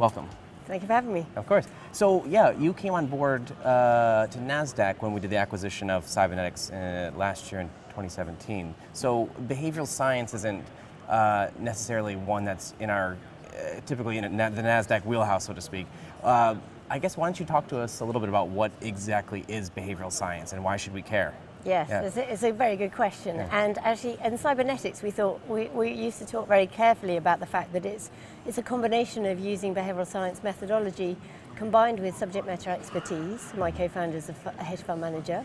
Welcome. Thank you for having me. Of course. So yeah, you came on board to Nasdaq when we did the acquisition of cybernetics last year in 2017. So behavioral science isn't necessarily one that's in our typically in the Nasdaq wheelhouse, so to speak. I guess why don't you talk to us a little bit about what exactly is behavioral science and why should we care? Yes, Yeah. it's a very good question. Yeah. And actually, in cybernetics, we thought we used to talk very carefully about the fact that it's a combination of using behavioral science methodology combined with subject matter expertise. My co-founder is a hedge fund manager,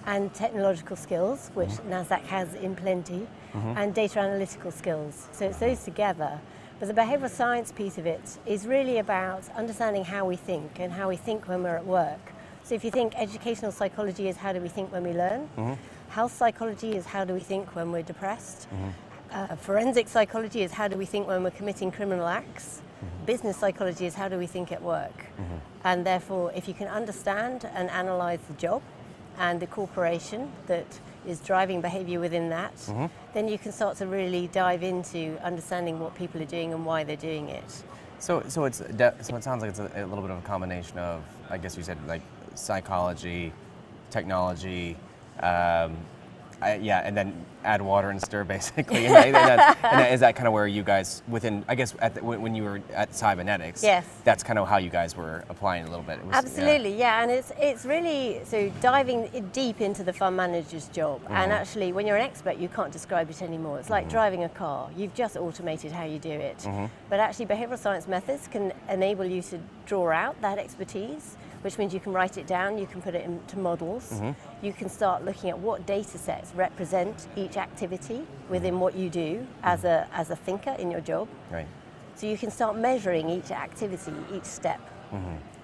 and technological skills, which Nasdaq has in plenty, and data analytical skills. So it's those together. But the behavioral science piece of it is really about understanding how we think and how we think when we're at work. So if you think educational psychology is how do we think when we learn, health psychology is how do we think when we're depressed, forensic psychology is how do we think when we're committing criminal acts, business psychology is how do we think at work. And therefore, if you can understand and analyze the job and the corporation that is driving behavior within that, then you can start to really dive into understanding what people are doing and why they're doing it. So it sounds like it's a little bit of a combination of, I guess you said, like psychology, technology, and then add water and stir, basically. And is that kind of where you guys, within, I guess, when you were at cybernetics, yes, that's kind of how you guys were applying a little bit. Absolutely, yeah, and it's really, so diving deep into the fund manager's job, and actually when you're an expert you can't describe it anymore. It's like driving a car, you've just automated how you do it. But actually behavioral science methods can enable you to draw out that expertise, which means you can write it down, you can put it into models, you can start looking at what data sets represent each activity within what you do as a thinker in your job. Right. So you can start measuring each activity, each step,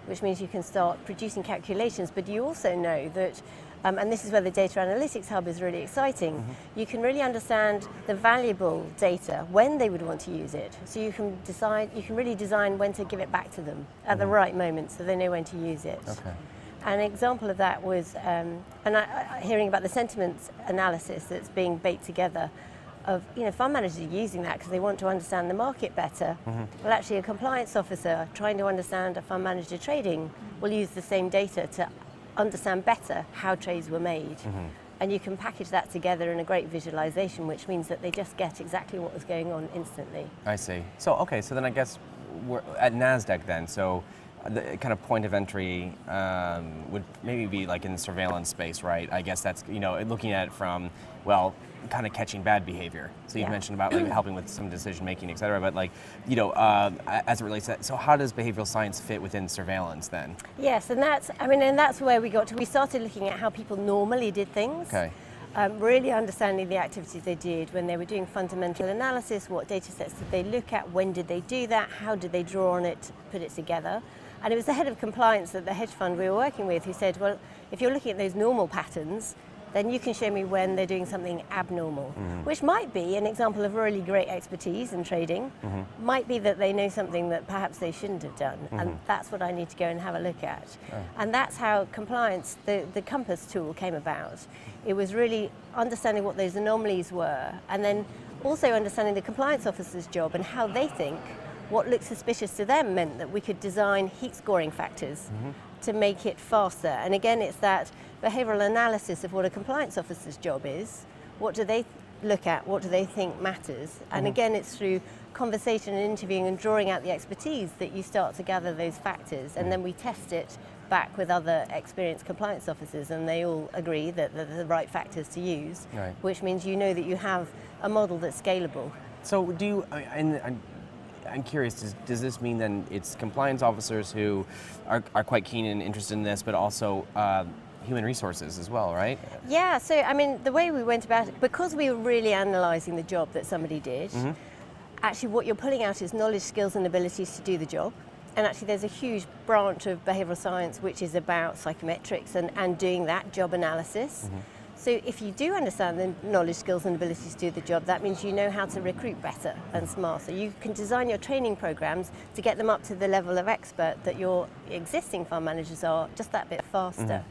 which means you can start producing calculations, but you also know that, and this is where the Data Analytics Hub is really exciting, you can really understand the valuable data when they would want to use it. So you can really design when to give it back to them at the right moment so they know when to use it. Okay. An example of that was, hearing about the sentiment analysis that's being baked together of, fund managers are using that because they want to understand the market better. Well, actually a compliance officer trying to understand a fund manager trading will use the same data to understand better how trades were made. And you can package that together in a great visualization, which means that they just get exactly what was going on instantly. I see. So, okay, so then I guess we're at Nasdaq then, so the kind of point of entry would maybe be like in the surveillance space, right? I guess that's, looking at it from, well, kind of catching bad behavior. So you've mentioned about like helping with some decision making, et cetera, but like, as it relates to that, so how does behavioral science fit within surveillance then? Yes, and that's where we got to. We started looking at how people normally did things. Okay. Really understanding the activities they did when they were doing fundamental analysis, what data sets did they look at, when did they do that, how did they draw on it, put it together. And it was the head of compliance at the hedge fund we were working with who said, well, if you're looking at those normal patterns, then you can show me when they're doing something abnormal, which might be an example of really great expertise in trading, might be that they know something that perhaps they shouldn't have done, and that's what I need to go and have a look at. And that's how compliance, the Compass tool came about. It was really understanding what those anomalies were, and then also understanding the compliance officer's job and how they think. What looked suspicious to them meant that we could design heat scoring factors to make it faster. And again, it's that behavioral analysis of what a compliance officer's job is. What do they look at? What do they think matters? And again, it's through conversation and interviewing and drawing out the expertise that you start to gather those factors. And then we test it back with other experienced compliance officers, and they all agree that they're the right factors to use, which means you know that you have a model that's scalable. So do you, I'm curious, does this mean then it's compliance officers who are quite keen and interested in this, but also human resources as well, right? Yeah, so the way we went about it, because we were really analysing the job that somebody did, actually what you're pulling out is knowledge, skills and abilities to do the job. And actually there's a huge branch of behavioural science which is about psychometrics and doing that job analysis. So if you do understand the knowledge, skills and abilities to do the job, that means you know how to recruit better and smarter. You can design your training programs to get them up to the level of expert that your existing fund managers are, just that bit faster.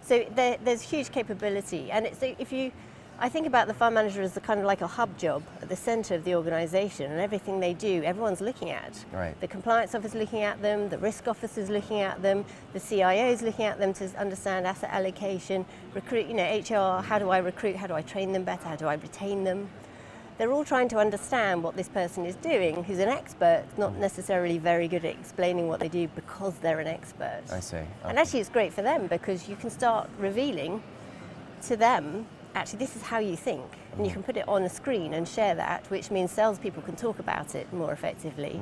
So there's huge capability, and if you I think about the fund manager as the kind of like a hub job at the center of the organization, and everything they do, everyone's looking at. Right. The compliance officer looking at them, the risk officer's looking at them, the CIO's looking at them to understand asset allocation, recruit, HR, how do I recruit, how do I train them better, how do I retain them? They're all trying to understand what this person is doing, who's an expert, not necessarily very good at explaining what they do because they're an expert. I see. Okay. And actually it's great for them because you can start revealing to them, actually this is how you think, and you can put it on a screen and share that, which means salespeople can talk about it more effectively.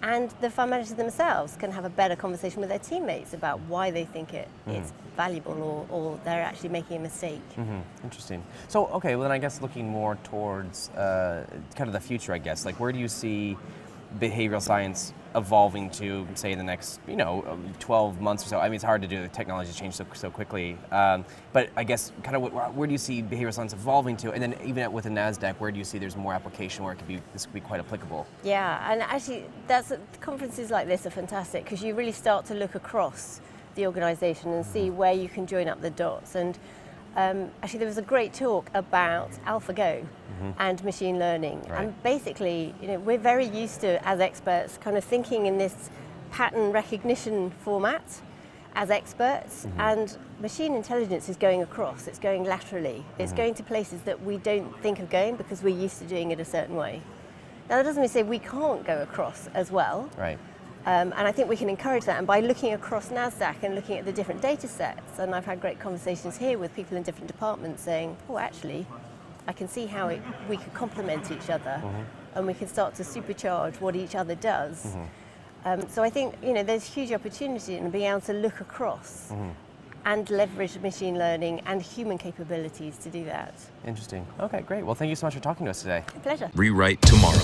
And the fund managers themselves can have a better conversation with their teammates about why they think it's valuable or they're actually making a mistake. Interesting. So, okay, well then I guess looking more towards kind of the future, I guess, like where do you see behavioral science evolving to, say, in the next, 12 months or so? I mean, it's hard to do, the technology change so quickly, but I guess kind of where do you see behavioral science evolving to? And then even within Nasdaq, where do you see there's more application where this could be quite applicable? Yeah, and actually conferences like this are fantastic because you really start to look across the organization and see where you can join up the dots. And actually there was a great talk about AlphaGo and machine learning. Right. And basically, we're very used to, as experts, kind of thinking in this pattern recognition format as experts, and machine intelligence is going across, it's going laterally, it's going to places that we don't think of going because we're used to doing it a certain way. Now that doesn't mean to say we can't go across as well. Right. And I think we can encourage that, and by looking across Nasdaq and looking at the different data sets, and I've had great conversations here with people in different departments saying, oh actually, I can see how we could complement each other and we can start to supercharge what each other does. So I think there's huge opportunity in being able to look across and leverage machine learning and human capabilities to do that. Interesting. Okay, great. Well, thank you so much for talking to us today. A pleasure. Rewrite tomorrow.